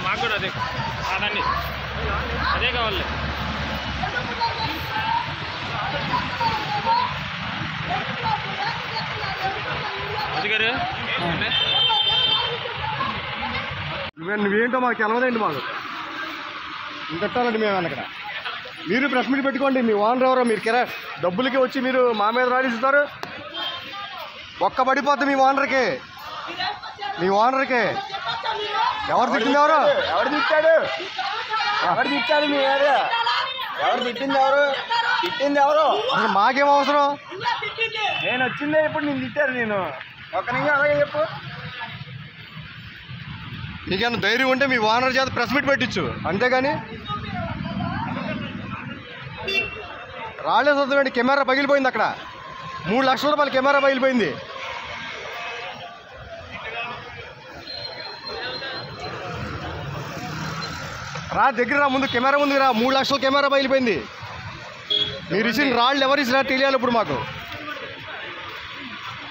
మాకు కూడా అదే అదండి, అదే కావాలి. అదిగారు నువ్వేంటో మాకు తెలవదండి. మాకు ఇంకట్టాలండి మేము అక్కడ. మీరు ప్రెస్ మీట్ పెట్టుకోండి. మీ ఓనర్ ఎవరో మీరు డబ్బులకి వచ్చి మీరు మా మీద రాడిస్తారు. ఒక్క పడిపోద్ది మీ ఓనర్కి. ఎవరు తిట్టింది? ఎవరు తిట్టాడు? మీ ఏరియా ఎవరు తిట్టింది? అసలు మాకేం అవసరం? నేను వచ్చిందే ఇప్పుడు నేను తిట్టారు. నేను ఒక్క నిమిషం అలాగే చెప్పు. నీకేమన్నా ధైర్యం ఉంటే మీ ఓనర్ చేత ప్రెస్ మీట్ పెట్టించు, అంతేగాని రాళ్ళేసి వద్దండి. కెమెరా పగిలిపోయింది అక్కడ. 3 లక్షల రూపాయల కెమెరా పగిలిపోయింది. దగ్గర రా, ముందు కెమెరా ముందుకు రా. 3 లక్షల కెమెరా పగిలిపోయింది. మీరు ఇచ్చిన రాళ్ళు ఎవరు ఇచ్చినారు తెలియాలి ఇప్పుడు మాకు.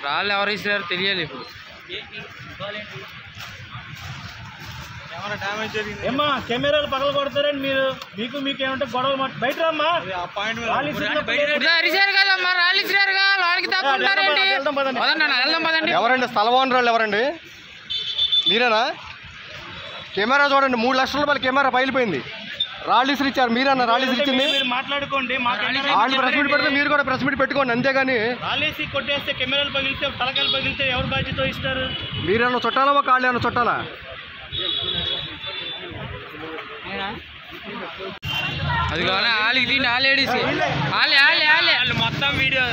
రాళ్ళు ఎవరు ఇచ్చినారు తెలియాలి ఇప్పుడు. ఏమ్మా కెమెరాలు పగల కొడతారండి మీరు? మీకు ఏమంటే గొడవలు బయట రమ్మా. ఎవరండి స్థల ఓనర్? ఎవరండి? మీరేనా? కెమెరా చూడండి, 3 లక్షల రూపాయల కెమెరా పగిలిపోయింది. రాళ్ళు ఇచ్చారు మీరన్నా? రాళ్ళు ఇచ్చింది మాట్లాడుకోండి. వాళ్ళు ప్రెస్ మీట్ పెడితే మీరు కూడా ప్రెస్ మీట్ పెట్టుకోండి, అంతేగాని రాళ్ళేసి కొట్టేస్తే కెమెరాలు పగిలితే తలకాయలు పగిలితే ఎవరు బాధ్యత ఇస్తారు? మీరేమన్నా చుట్టాలా? ఒక వాళ్ళు ఏమన్నా చుట్టాలా? అది కావాలి వాళ్ళకి తిండి, ఆ లేడీస్ మొత్తం వీడియో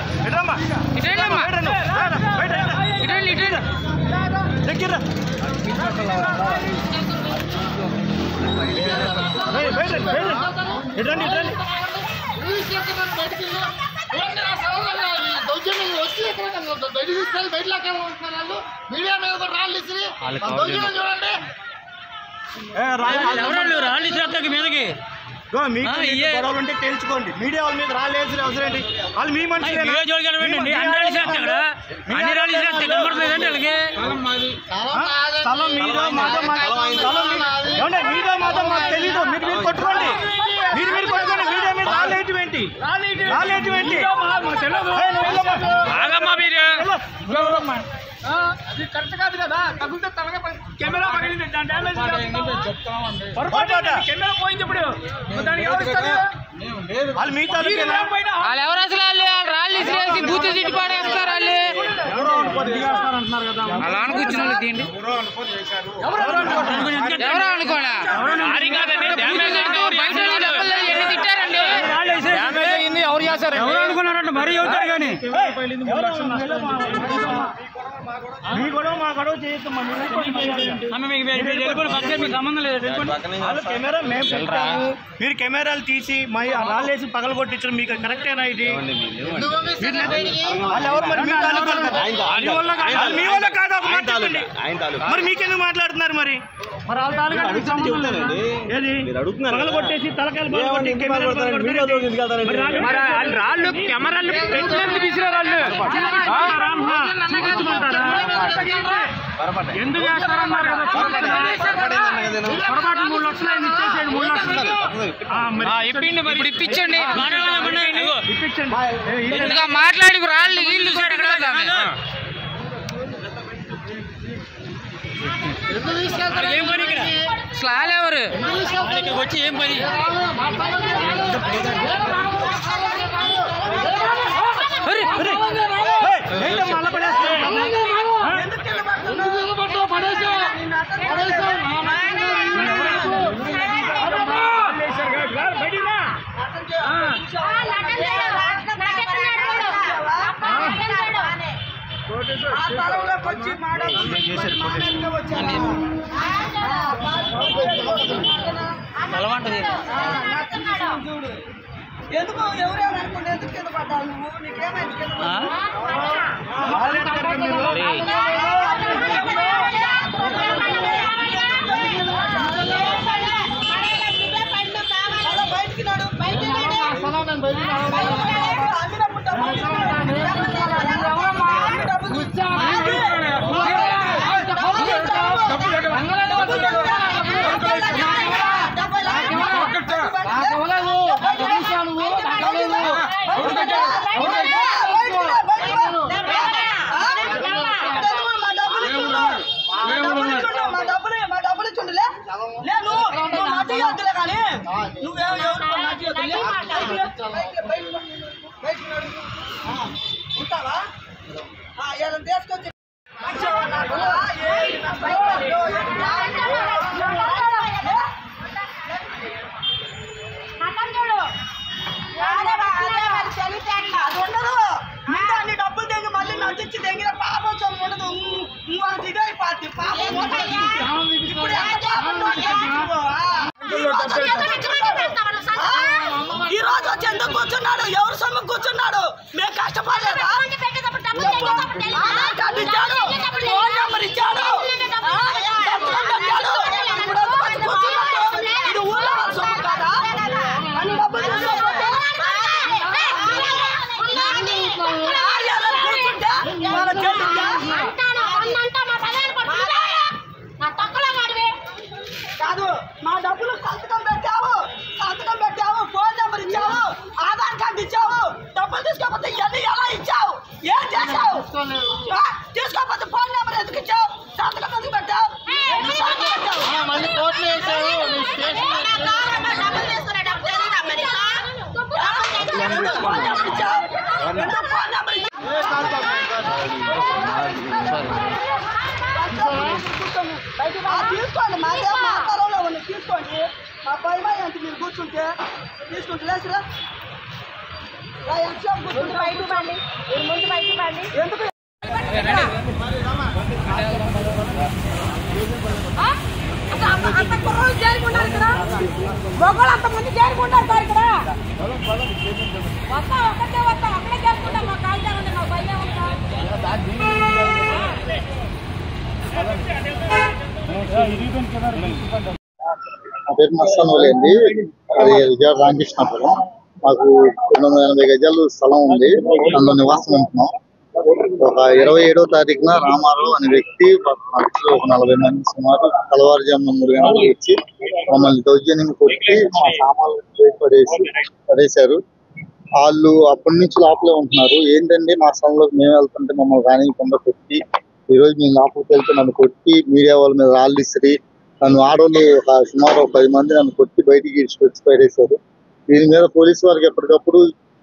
మీడియా మీద రాళ్ళు ఇచ్చి రాళ్ళు ఇచ్చేస్తాకి మీదకి గొడవలు ఉంటే తెలుసుకోండి. మీడియా వాళ్ళ మీద రాళ్ళు వేసిన అవసరం ఏంటి? వాళ్ళు మీ మనిషి స్థలం మీదో మాతో మాకు తెలీదు. మీరు కొట్టుకోండి. మీరు కొట్టుకోండి. మీడియా మీద రాళ్ళు వేయటం ఏంటి? అది కరెక్ట్ కాదు కదా. తగిలితే తలగా కెమెరా పగిలింది, దాని డ్యామేజ్ కెమెరా పోయింది. ఇప్పుడు దానికి వాళ్ళు మిగతా వాళ్ళు ఎవరు అసలు? వాళ్ళు రాళ్ళు ఇసిరేసి బూతు తిట్టి పాడేస్తారు. వాళ్ళు అలా అనుకొచ్చిన వాళ్ళు తీయండి. ఎవరో అనుకోనా? ఎన్ని తిట్టారండి? ఎవరు చేస్తారు? ఎవరు అనుకున్నారంటే మరీ అవుతారు. కానీ మీ గొడవ మా గొడవ చేయొద్దు. సంబంధం లేదు. కెమెరా మేము పెట్టాము. మీరు కెమెరాలు తీసి రాళ్ళు వేసి పగల కొట్టించడం మీకు కరెక్టేనా? ఇది వాళ్ళు ఎవరు మరి? మీ వల్ల కాదు. మరి మీకెందుకు మాట్లాడుతున్నారు? మరి పగల కొట్టేసి తలకాయలు రాళ్ళు కెమెరాలు ఎందుకు చేస్తారన్నారు కదా? పొరపాటు 3 లక్షలు అయింది, ఇచ్చేసేయండి. 3 లక్షలు ఇప్పించండి. ఇప్పించండి. మాట్లాడి రాళ్ళు వీళ్ళు స్లాల్ ఎవరు వచ్చి ఏం పని? ఎందుకు ఎవరేమో అనుకుంటే ఎందుకు కింద పడ్డావు నువ్వు నీకేమైంది కింద బయటికి నాడు మా డబ్బులు ఇచ్చుండలే వద్దులే కానీ ఉంటావా ఏదైనా తీసుకొచ్చి అది ఉండదు ముందు అన్ని డబ్బులు తెగి మళ్ళీ నటించి తెగిన పాపం సొమ్ము ఉండదు ఇదే పార్టీ పాపం ఇప్పుడు ఈ రోజు వచ్చి ఎందుకు కూర్చున్నాడు ఎవరు సొమ్ము కూర్చున్నాడు మేము కష్టపడలేదా ఆధార్ కార్డు ఇచ్చాడు ఫోన్ నెంబర్ ఇచ్చాడు ఇది ఊళ్ళో సొమ్ము కాదా అన్ని డబ్బులు తీసుకోకపోతే కాదు మా డబ్బులు సంతకం పెట్టావు ఫోన్ నెంబర్ ఇచ్చావు ఆధార్ కార్డు ఇచ్చావు డబ్బులు తీసుకోకపోతే ఇవన్నీ ఎలా ఇచ్చావు ఏం చేసావు తీసుకోకపోతే ఫోన్ నెంబర్ ఎందుకు ఇచ్చావు సంతకం ఎందుకు పెట్టావు తీసుకోండి మాకేం మా తరంలో ఉంది తీసుకోండి మా భయమా ఎంత మీరు కూర్చుంటే తీసుకుంటే లేదురా ఎంతసేపు కూర్చుంటే బయట పండి ముందు బయట పండి ఎందుకు అంత కుర్రోళ్ళు చేరుకున్నారు ఇక్కడ మొగోళ్ళు అంతమంది చేరుకుంటారు సార్ ఇక్కడ వస్తాం అక్కడే చేసుకుంటాం మా కాల్ చేయండి మా భయం ఉంటా నా పేరు మస్తానోలి అండి. అది విజయవాడ రామకృష్ణాపురం. మాకు 280 గజాలు స్థలం ఉంది. అందులో నివాసం ఉంటున్నాం. ఒక 27వ తారీఖున రామారావు అనే వ్యక్తి ఒక 40 మంది సుమారు తెల్లవారుజామున 3 గంటలకు వచ్చి మమ్మల్ని దౌర్జన్యంగా కొట్టి మా సామాన్లు పడేశారు. వాళ్ళు అప్పటి నుంచి లోపలే ఉంటున్నారు. ఏంటంటే మా స్థలంలోకి మేము వెళ్తుంటే మమ్మల్ని రానియకుండా కొట్టి ఈ రోజు మేము లోపలికి వెళ్తే నన్ను కొట్టి మీడియా వాళ్ళ మీద రాళ్ళు ఇసిరి నన్ను ఆడోళ్ళు సుమారు 10 మంది నన్ను కొట్టి బయటికి తీసుకొచ్చి పడేశారు. దీని మీద పోలీసు వారికి ఎప్పటికప్పుడు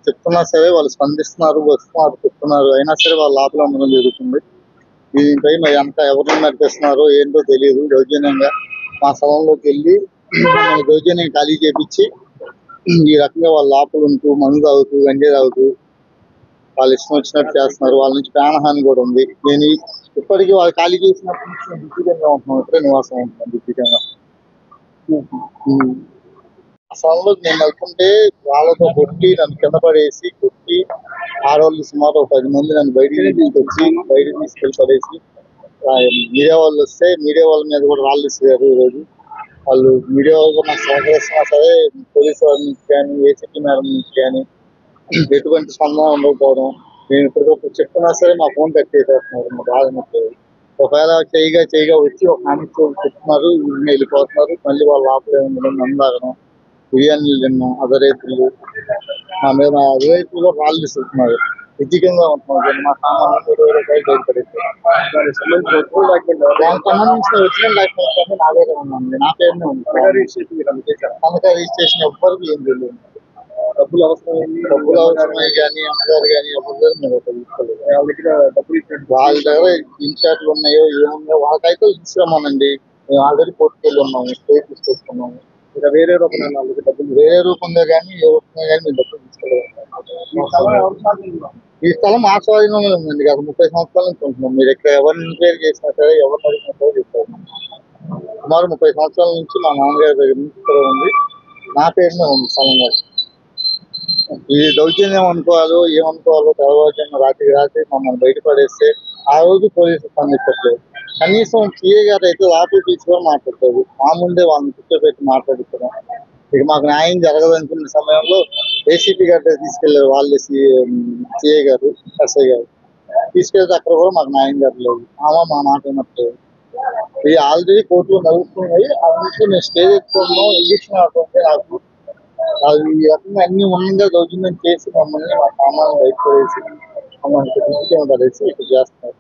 చెప్తున్నా సరే వాళ్ళు స్పందిస్తున్నారు, వస్తున్నారు, చెప్తున్నారు. అయినా సరే వాళ్ళు లోపల ఉండడం జరుగుతుంది. దీనిపై మరి అంతా ఎవరిని నడిపిస్తున్నారో ఏంటో తెలియదు. దౌర్జన్యంగా మా స్థలంలోకి వెళ్ళి దౌర్జన్యం ఖాళీ చేపించి ఈ రకంగా వాళ్ళ లోపల ఉంటూ మందు తాగుతూ గంజే తాగుతూ వాళ్ళు ఇష్టం వచ్చినట్టు చేస్తున్నారు. వాళ్ళ నుంచి ప్రాణహాని కూడా ఉంది. నేను ఇప్పటికీ వాళ్ళు ఖాళీ చేసినప్పటి నుంచి దిగ్విజయంగా ఉంటున్నాం. ఇక్కడే నివాసం ఉంటున్నాం దిగ్విజయంగా. స్థలంలోకి నేను వెళ్తుంటే వాళ్ళతో కొట్టి నన్ను కింద పడేసి కొట్టి ఆడవాళ్ళు సుమారు 10 మంది నన్ను బయటికి తీసుకొచ్చి బయటకు తీసుకెళ్ళి పడేసి మీడియా వాళ్ళు వస్తే మీడియా వాళ్ళ మీద కూడా రాళ్ళు ఇస్తారు. ఈరోజు వాళ్ళు మీడియా వాళ్ళు నాకు సహకరిస్తున్నా సరే పోలీసు వాళ్ళ నుంచి కానీ ఏసీపీ మేడం నుంచి కానీ ఎటువంటి స్పందన ఉండకపోవడం, నేను ఇప్పటికప్పుడు చెప్తున్నా సరే మా ఫోన్ కట్ చేసేస్తున్నారు. మా బాధనట్లేదు. ఒకవేళ చేయగా వచ్చి ఒక హామీ చెప్తున్నారు, వెళ్ళిపోతున్నారు. మళ్ళీ వాళ్ళు లోపలే ఉండడం, మందాగడం, బిర్యానీలు తిన్నాం, అదరైతులు నా మీద అదరైతులు రాళ్ళు ఇస్తున్నారు. విధికంగా ఉంటున్నారు. మా సామాన్లు 20 రూపాయలు బయటపడేస్తారు. దానికి సంబంధించిన ఒరిజినల్ డాక్యుమెంట్స్ నా దగ్గర ఉందండి. నా పేరునే ఉంది. తనఖా రిజిస్ట్రేషన్ ఎవ్వరికి ఏం తెలియదు. డబ్బులు అవసరమై కానీ అమ్మగారు కానీ ఎవరి వాళ్ళ దగ్గర ఇన్షాట్లు ఉన్నాయో ఏమున్నాయో వాళ్ళకైతే ఇచ్చామనండి. మేము ఆల్రెడీ కోర్టుకు వెళ్ళి ఉన్నాము, స్టే తీసుకొచ్చుకున్నాము. ఇక వేరే రూపంగా కానీ ఏ రూపంగా కానీ మేము డబ్బులు తీసుకోలేదు. ఈ స్థలం మా స్వాధీనంలో ఉందండి. గత 30 సంవత్సరాల నుంచి ఉంటున్నాం. మీరు ఇక్కడ ఎవరిని ఎంక్వైరీ చేసినా సరే ఎవరిని అడిగినా సరే చెప్తారు. సుమారు 30 సంవత్సరాల నుంచి మా నాన్నగారి దగ్గర నుంచి ఇక్కడ ఉంది. నా పేరునే ఉంది స్థలం. ఇది దౌర్జన్యం అనుకోవాలో ఏమనుకోవాలో తెల్లవారుజామున రాత్రి మమ్మల్ని బయటపడేస్తే ఆ రోజు పోలీసులు స్పందించట్లేదు. కనీసం సిఏ గారు అయితే లోపల తీసుకొని మాట్లాడతారు, మా ముందే వాళ్ళని కూర్చోబెట్టి మాట్లాడుతున్నాం. ఇక మాకు న్యాయం జరగదనుకున్న సమయంలో ఏసీపీ గారి తీసుకెళ్లారు వాళ్ళు, సిఏ గారు, ఎస్ఐ గారు తీసుకెళ్తే అక్కడ కూడా మాకు న్యాయం జరగలేదు. మా మాట వినట్లేదు. ఇది ఆల్రెడీ కోర్టులో నడుస్తున్నాయి. అందుకే మేము స్టేజ్ ఎక్కుతున్నాం. ఇంజక్షన్ అవుతుంటే నాకు అది ఈ రకంగా అన్ని ఉన్నంగా దౌర్జన్యం చేసి మమ్మల్ని మా సామాన్లు బయట పడేసి మమ్మల్ని పడేసి ఇక్కడ చేస్తున్నారు.